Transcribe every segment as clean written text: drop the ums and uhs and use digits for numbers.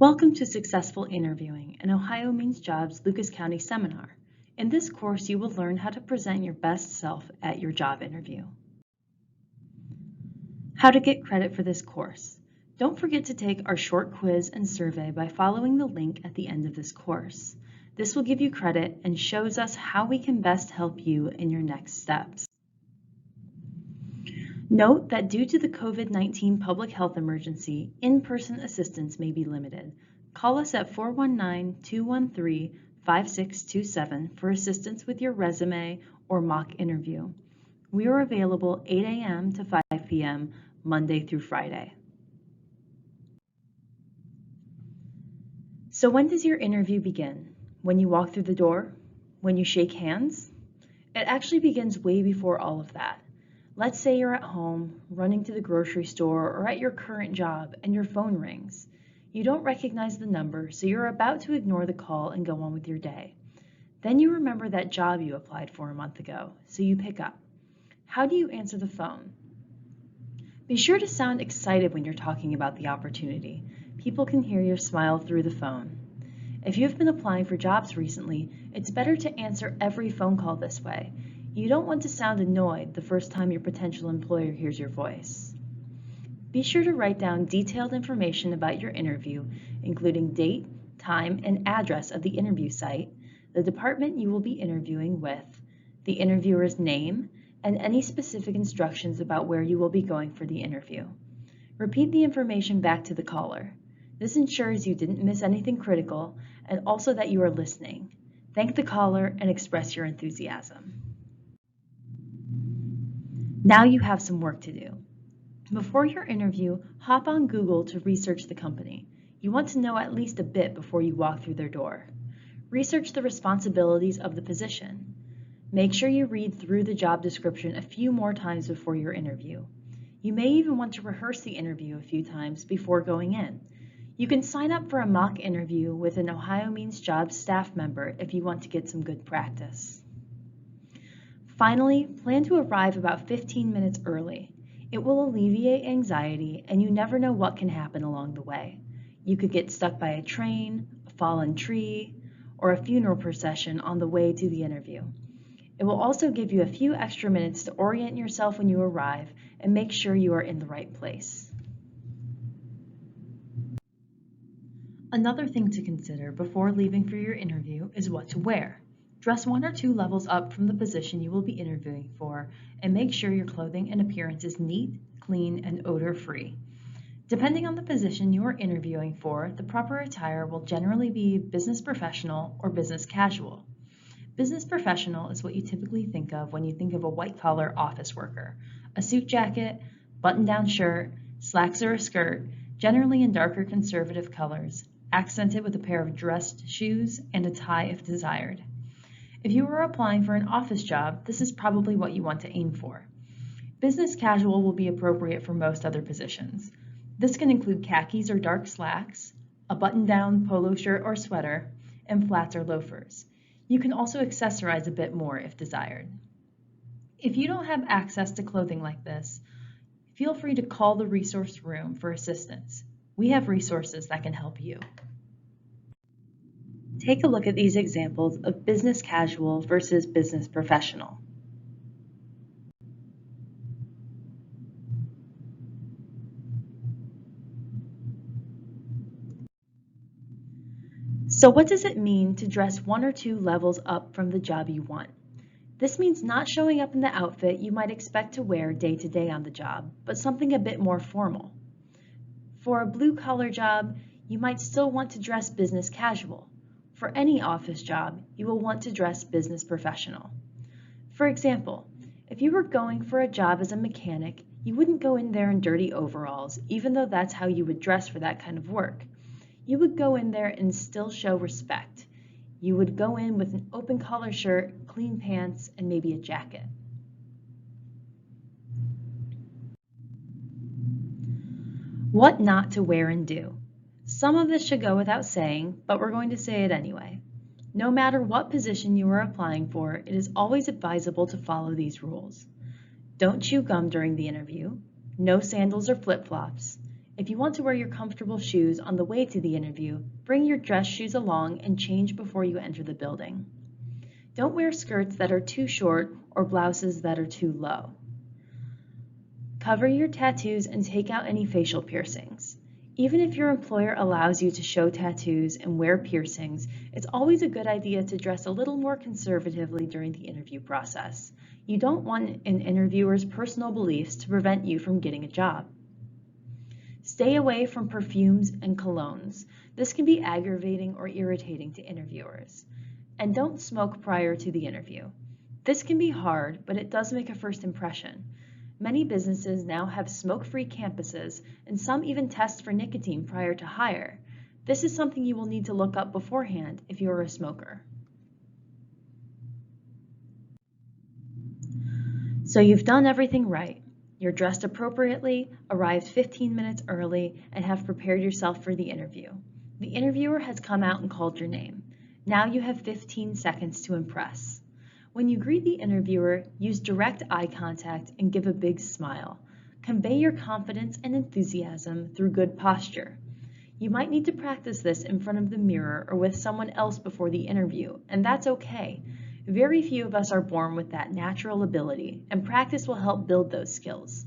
Welcome to Successful Interviewing, an OhioMeansJobs Lucas County seminar. In this course, you will learn how to present your best self at your job interview. How to get credit for this course. Don't forget to take our short quiz and survey by following the link at the end of this course. This will give you credit and shows us how we can best help you in your next steps. Note that due to the COVID-19 public health emergency, in-person assistance may be limited. Call us at 419-213-5627 for assistance with your resume or mock interview. We are available 8 a.m. to 5 p.m. Monday through Friday. So when does your interview begin? When you walk through the door? When you shake hands? It actually begins way before all of that. Let's say you're at home, running to the grocery store, or at your current job, and your phone rings. You don't recognize the number, so you're about to ignore the call and go on with your day. Then you remember that job you applied for a month ago, so you pick up. How do you answer the phone? Be sure to sound excited when you're talking about the opportunity. People can hear your smile through the phone. If you have been applying for jobs recently, it's better to answer every phone call this way. You don't want to sound annoyed the first time your potential employer hears your voice. Be sure to write down detailed information about your interview, including date, time, and address of the interview site, the department you will be interviewing with, the interviewer's name, and any specific instructions about where you will be going for the interview. Repeat the information back to the caller. This ensures you didn't miss anything critical and also that you are listening. Thank the caller and express your enthusiasm. Now you have some work to do. Before your interview, hop on Google to research the company. You want to know at least a bit before you walk through their door. Research the responsibilities of the position. Make sure you read through the job description a few more times before your interview. You may even want to rehearse the interview a few times before going in. You can sign up for a mock interview with an OhioMeansJobs staff member if you want to get some good practice. Finally, plan to arrive about 15 minutes early. It will alleviate anxiety, and you never know what can happen along the way. You could get stuck by a train, a fallen tree, or a funeral procession on the way to the interview. It will also give you a few extra minutes to orient yourself when you arrive and make sure you are in the right place. Another thing to consider before leaving for your interview is what to wear. Dress 1 or 2 levels up from the position you will be interviewing for, and make sure your clothing and appearance is neat, clean, and odor-free. Depending on the position you are interviewing for, the proper attire will generally be business professional or business casual. Business professional is what you typically think of when you think of a white-collar office worker. A suit jacket, button-down shirt, slacks or a skirt, generally in darker conservative colors, accented with a pair of dressed shoes and a tie if desired. If you are applying for an office job, this is probably what you want to aim for. Business casual will be appropriate for most other positions. This can include khakis or dark slacks, a button-down polo shirt or sweater, and flats or loafers. You can also accessorize a bit more if desired. If you don't have access to clothing like this, feel free to call the resource room for assistance. We have resources that can help you. Take a look at these examples of business casual versus business professional. So what does it mean to dress 1 or 2 levels up from the job you want? This means not showing up in the outfit you might expect to wear day to day on the job, but something a bit more formal. For a blue-collar job, you might still want to dress business casual. For any office job, you will want to dress business professional. For example, if you were going for a job as a mechanic, you wouldn't go in there in dirty overalls, even though that's how you would dress for that kind of work. You would go in there and still show respect. You would go in with an open collar shirt, clean pants, and maybe a jacket. What not to wear and do. Some of this should go without saying, but we're going to say it anyway. No matter what position you are applying for, it is always advisable to follow these rules. Don't chew gum during the interview. No sandals or flip-flops. If you want to wear your comfortable shoes on the way to the interview, bring your dress shoes along and change before you enter the building. Don't wear skirts that are too short or blouses that are too low. Cover your tattoos and take out any facial piercings. Even if your employer allows you to show tattoos and wear piercings, it's always a good idea to dress a little more conservatively during the interview process. You don't want an interviewer's personal beliefs to prevent you from getting a job. Stay away from perfumes and colognes. This can be aggravating or irritating to interviewers. And don't smoke prior to the interview. This can be hard, but it does make a first impression. Many businesses now have smoke-free campuses, and some even test for nicotine prior to hire. This is something you will need to look up beforehand if you are a smoker. So you've done everything right. You're dressed appropriately, arrived 15 minutes early, and have prepared yourself for the interview. The interviewer has come out and called your name. Now you have 15 seconds to impress. When you greet the interviewer, use direct eye contact and give a big smile. Convey your confidence and enthusiasm through good posture. You might need to practice this in front of the mirror or with someone else before the interview, and that's okay. Very few of us are born with that natural ability, and practice will help build those skills.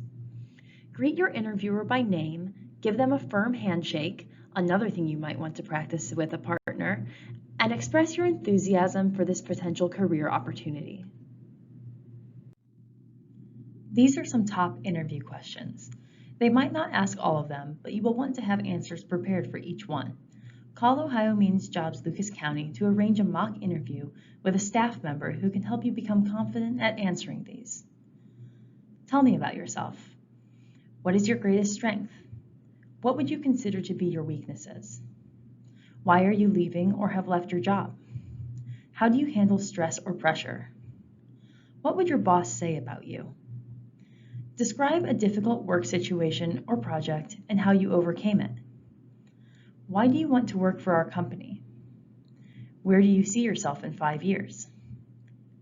Greet your interviewer by name, give them a firm handshake, another thing you might want to practice with a partner, and express your enthusiasm for this potential career opportunity. These are some top interview questions. They might not ask all of them, but you will want to have answers prepared for each one. Call OhioMeansJobs Lucas County to arrange a mock interview with a staff member who can help you become confident at answering these. Tell me about yourself. What is your greatest strength? What would you consider to be your weaknesses? Why are you leaving or have left your job? How do you handle stress or pressure? What would your boss say about you? Describe a difficult work situation or project and how you overcame it. Why do you want to work for our company? Where do you see yourself in 5 years?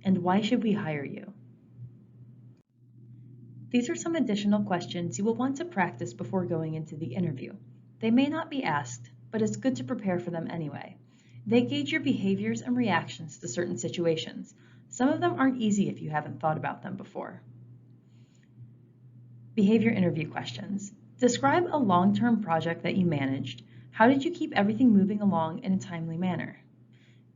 And why should we hire you? These are some additional questions you will want to practice before going into the interview. They may not be asked, but it's good to prepare for them anyway. They gauge your behaviors and reactions to certain situations. Some of them aren't easy if you haven't thought about them before. Behavior interview questions. Describe a long-term project that you managed. How did you keep everything moving along in a timely manner?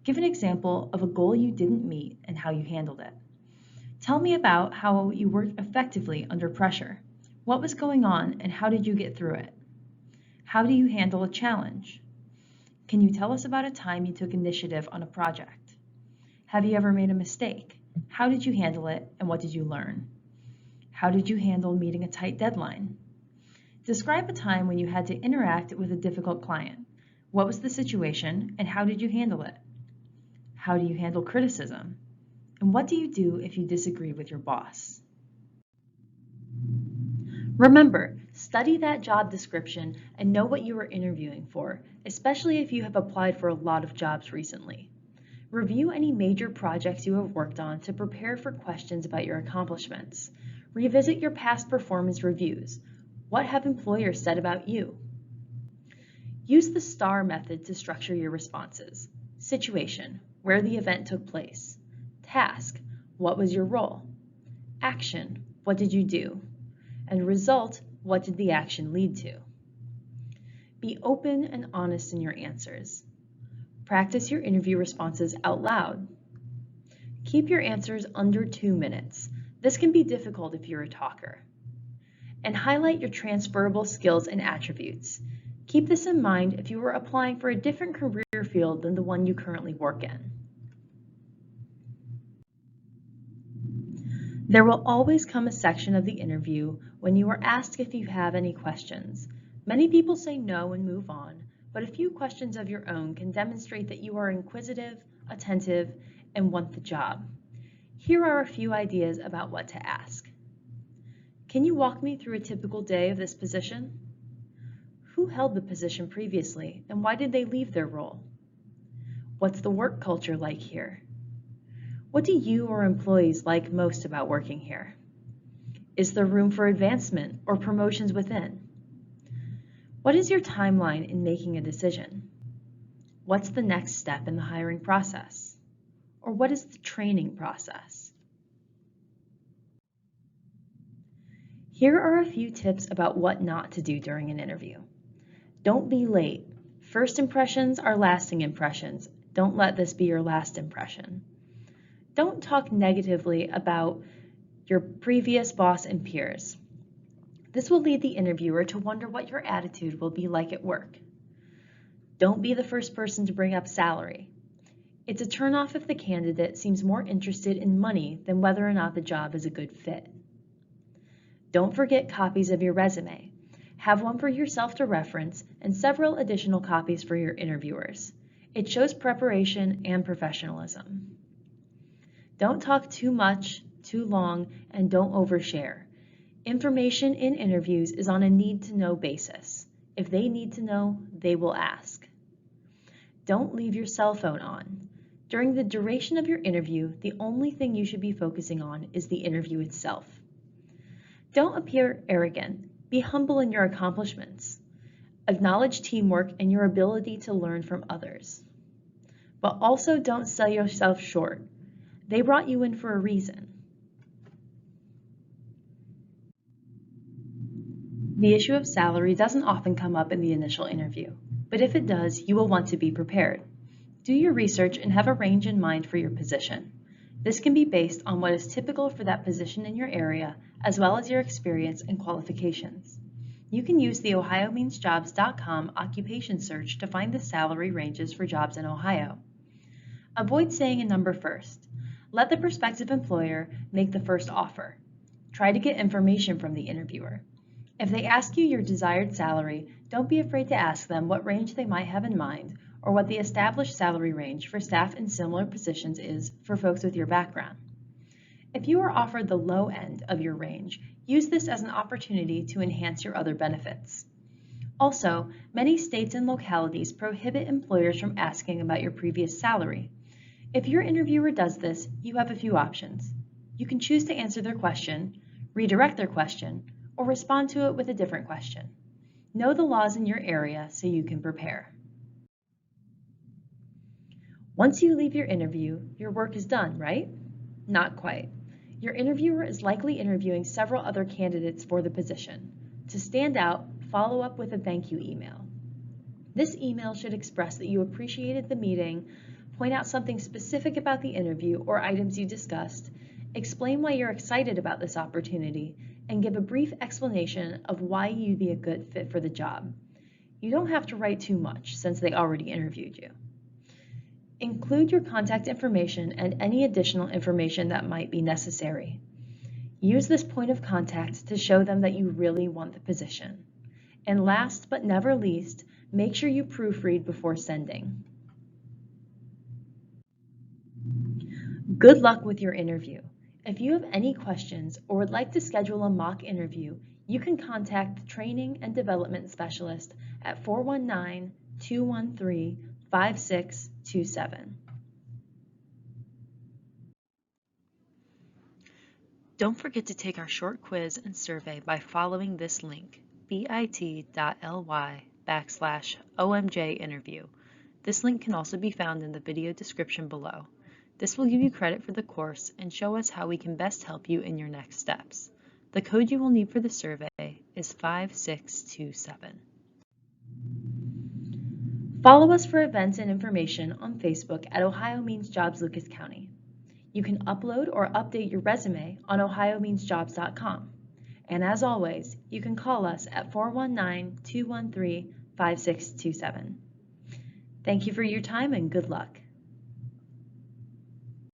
Give an example of a goal you didn't meet and how you handled it. Tell me about how you worked effectively under pressure. What was going on and how did you get through it? How do you handle a challenge? Can you tell us about a time you took initiative on a project? Have you ever made a mistake? How did you handle it and what did you learn? How did you handle meeting a tight deadline? Describe a time when you had to interact with a difficult client. What was the situation and how did you handle it? How do you handle criticism? And what do you do if you disagree with your boss? Remember, study that job description and know what you are interviewing for, especially if you have applied for a lot of jobs recently. Review any major projects you have worked on to prepare for questions about your accomplishments. Revisit your past performance reviews. What have employers said about you? Use the S.T.A.R method to structure your responses. Situation, where the event took place. Task, what was your role? Action, what did you do? And result, what did the action lead to? Be open and honest in your answers. Practice your interview responses out loud. Keep your answers under 2 minutes. This can be difficult if you're a talker. And highlight your transferable skills and attributes. Keep this in mind if you are applying for a different career field than the one you currently work in. There will always come a section of the interview when you are asked if you have any questions. Many people say no and move on, but a few questions of your own can demonstrate that you are inquisitive, attentive, and want the job. Here are a few ideas about what to ask. Can you walk me through a typical day of this position? Who held the position previously, and why did they leave their role? What's the work culture like here? What do you or employees like most about working here? Is there room for advancement or promotions within? What is your timeline in making a decision? What's the next step in the hiring process? Or what is the training process? Here are a few tips about what not to do during an interview. Don't be late. First impressions are lasting impressions. Don't let this be your last impression. Don't talk negatively about your previous boss and peers. This will lead the interviewer to wonder what your attitude will be like at work. Don't be the first person to bring up salary. It's a turnoff if the candidate seems more interested in money than whether or not the job is a good fit. Don't forget copies of your resume. Have one for yourself to reference and several additional copies for your interviewers. It shows preparation and professionalism. Don't talk too much, too long, and don't overshare. Information in interviews is on a need-to-know basis. If they need to know, they will ask. Don't leave your cell phone on. During the duration of your interview, the only thing you should be focusing on is the interview itself. Don't appear arrogant. Be humble in your accomplishments. Acknowledge teamwork and your ability to learn from others. But also don't sell yourself short. They brought you in for a reason. The issue of salary doesn't often come up in the initial interview, but if it does, you will want to be prepared. Do your research and have a range in mind for your position. This can be based on what is typical for that position in your area, as well as your experience and qualifications. You can use the OhioMeansJobs.com occupation search to find the salary ranges for jobs in Ohio. Avoid saying a number first. Let the prospective employer make the first offer. Try to get information from the interviewer. If they ask you your desired salary, don't be afraid to ask them what range they might have in mind or what the established salary range for staff in similar positions is for folks with your background. If you are offered the low end of your range, use this as an opportunity to enhance your other benefits. Also, many states and localities prohibit employers from asking about your previous salary. If your interviewer does this, you have a few options. You can choose to answer their question, redirect their question, or respond to it with a different question. Know the laws in your area so you can prepare. Once you leave your interview, your work is done, right? Not quite. Your interviewer is likely interviewing several other candidates for the position. To stand out, follow up with a thank you email. This email should express that you appreciated the meeting, point out something specific about the interview or items you discussed, explain why you're excited about this opportunity, and give a brief explanation of why you'd be a good fit for the job. You don't have to write too much since they already interviewed you. Include your contact information and any additional information that might be necessary. Use this point of contact to show them that you really want the position. And last but never least, make sure you proofread before sending. Good luck with your interview. If you have any questions or would like to schedule a mock interview, you can contact the Training and Development Specialist at 419-213-5627. Don't forget to take our short quiz and survey by following this link, bit.ly/OMJ interview. This link can also be found in the video description below. This will give you credit for the course and show us how we can best help you in your next steps. The code you will need for the survey is 5627. Follow us for events and information on Facebook at OhioMeansJobs Lucas County. You can upload or update your resume on OhioMeansJobs.com. And as always, you can call us at 419-213-5627. Thank you for your time and good luck.